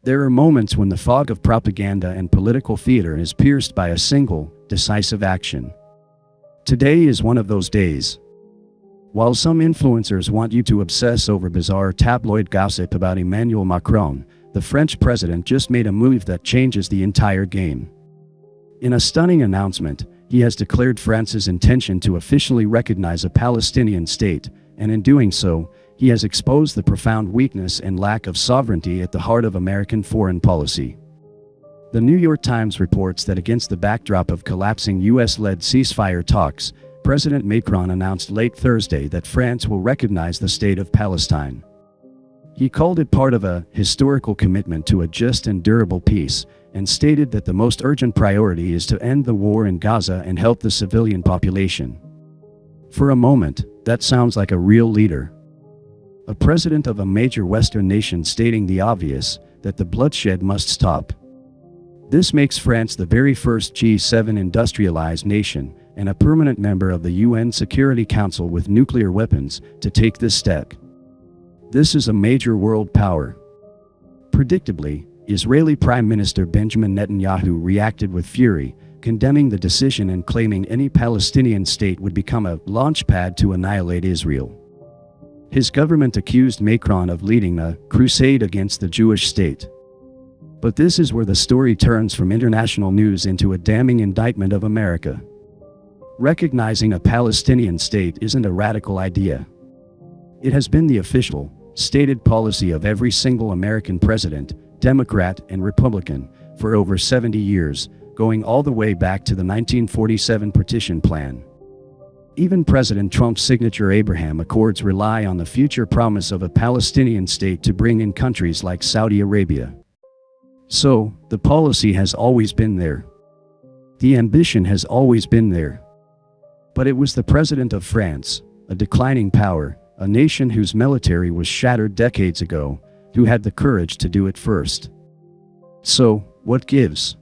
There are moments when the fog of propaganda and political theater is pierced by a single, decisive action. Today is one of those days. While some influencers want you to obsess over bizarre tabloid gossip about Emmanuel Macron, the French president just made a move that changes the entire game. In a stunning announcement, he has declared France's intention to officially recognize a Palestinian state, and in doing so, he has exposed the profound weakness and lack of sovereignty at the heart of American foreign policy. The New York Times reports that against the backdrop of collapsing US-led ceasefire talks, President Macron announced late Thursday that France will recognize the state of Palestine. He called it part of a historical commitment to a just and durable peace, and stated that the most urgent priority is to end the war in Gaza and help the civilian population. For a moment, that sounds like a real leader. A president of a major Western nation stating the obvious, that the bloodshed must stop. This makes France the very first G7 industrialized nation, and a permanent member of the UN Security Council with nuclear weapons, to take this step. This is a major world power. Predictably, Israeli Prime Minister Benjamin Netanyahu reacted with fury, condemning the decision and claiming any Palestinian state would become a launchpad to annihilate Israel. His government accused Macron of leading a crusade against the Jewish state. But this is where the story turns from international news into a damning indictment of America. Recognizing a Palestinian state isn't a radical idea. It has been the official, stated policy of every single American president, Democrat and Republican, for over 70 years, going all the way back to the 1947 Partition Plan. Even President Trump's signature Abraham Accords rely on the future promise of a Palestinian state to bring in countries like Saudi Arabia. So, the policy has always been there. The ambition has always been there. But it was the president of France, a declining power, a nation whose military was shattered decades ago, who had the courage to do it first. So, what gives?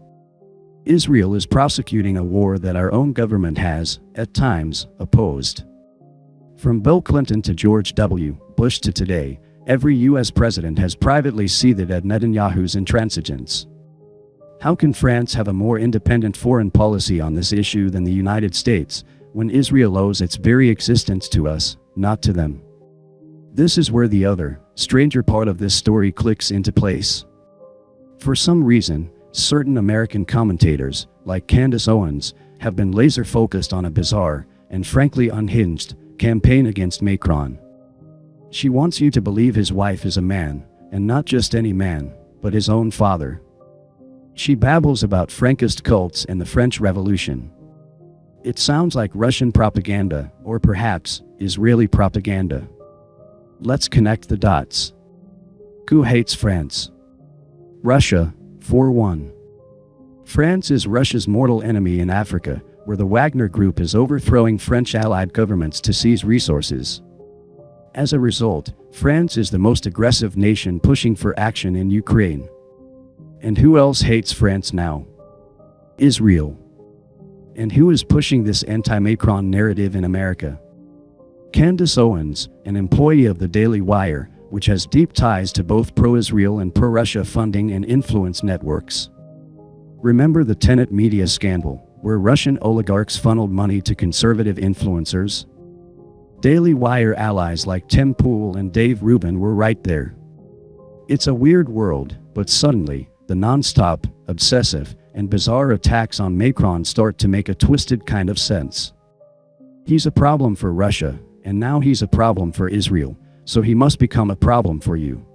Israel is prosecuting a war that our own government has, at times, opposed. From Bill Clinton to George W. Bush to today, every U.S. president has privately seethed at Netanyahu's intransigence. How can France have a more independent foreign policy on this issue than the United States, when Israel owes its very existence to us, not to them? This is where the other, stranger part of this story clicks into place. For some reason, certain American commentators, like Candace Owens, have been laser-focused on a bizarre, and frankly unhinged, campaign against Macron. She wants you to believe his wife is a man, and not just any man, but his own father. She babbles about Frankist cults and the French Revolution. It sounds like Russian propaganda, or perhaps, Israeli propaganda. Let's connect the dots. Who hates France? Russia, 4-1. France is Russia's mortal enemy in Africa, where the Wagner Group is overthrowing French allied governments to seize resources. As a result, France is the most aggressive nation pushing for action in Ukraine. And who else hates France now? Israel. And who is pushing this anti-Macron narrative in America? Candace Owens, an employee of the Daily Wire, which has deep ties to both pro-Israel and pro-Russia funding and influence networks. Remember the Tenet media scandal, where Russian oligarchs funneled money to conservative influencers? Daily Wire allies like Tim Pool and Dave Rubin were right there. It's a weird world, but suddenly, the non-stop, obsessive, and bizarre attacks on Macron start to make a twisted kind of sense. He's a problem for Russia, and now he's a problem for Israel, so he must become a problem for you.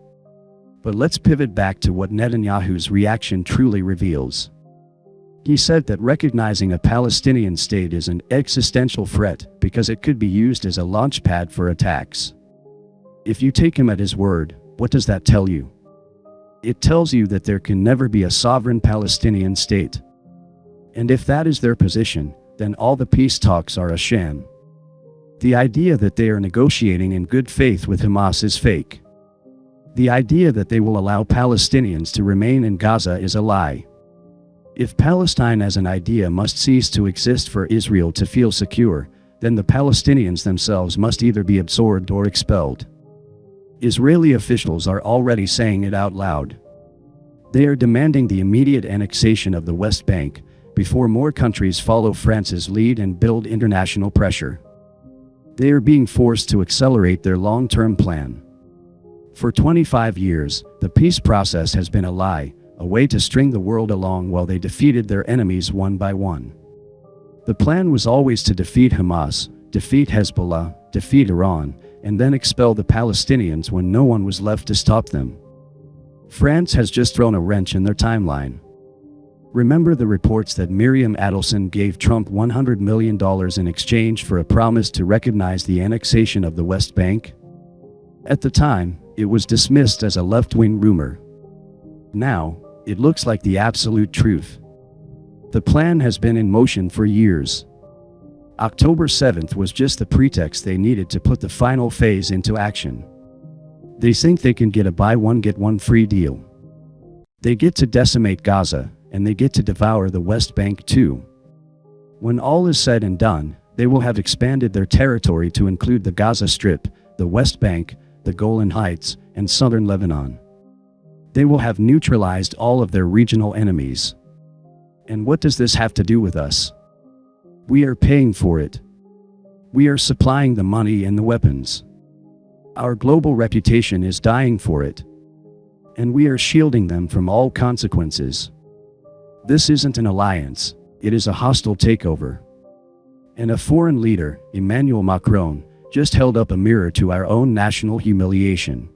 But let's pivot back to what Netanyahu's reaction truly reveals. He said that recognizing a Palestinian state is an existential threat because it could be used as a launchpad for attacks. If you take him at his word, what does that tell you? It tells you that there can never be a sovereign Palestinian state. And if that is their position, then all the peace talks are a sham. The idea that they are negotiating in good faith with Hamas is fake. The idea that they will allow Palestinians to remain in Gaza is a lie. If Palestine as an idea must cease to exist for Israel to feel secure, then the Palestinians themselves must either be absorbed or expelled. Israeli officials are already saying it out loud. They are demanding the immediate annexation of the West Bank before more countries follow France's lead and build international pressure. They are being forced to accelerate their long-term plan. For 25 years, the peace process has been a lie, a way to string the world along while they defeated their enemies one by one. The plan was always to defeat Hamas, defeat Hezbollah, defeat Iran, and then expel the Palestinians when no one was left to stop them. France has just thrown a wrench in their timeline. Remember the reports that Miriam Adelson gave Trump $100 million in exchange for a promise to recognize the annexation of the West Bank? At the time, it was dismissed as a left-wing rumor. Now, it looks like the absolute truth. The plan has been in motion for years. October 7th was just the pretext they needed to put the final phase into action. They think they can get a buy one get one free deal. They get to decimate Gaza, and they get to devour the West Bank too. When all is said and done, they will have expanded their territory to include the Gaza Strip, the West Bank, the Golan Heights, and southern Lebanon. They will have neutralized all of their regional enemies. And what does this have to do with us? We are paying for it. We are supplying the money and the weapons. Our global reputation is dying for it. And we are shielding them from all consequences. This isn't an alliance, it is a hostile takeover. And a foreign leader, Emmanuel Macron, just held up a mirror to our own national humiliation.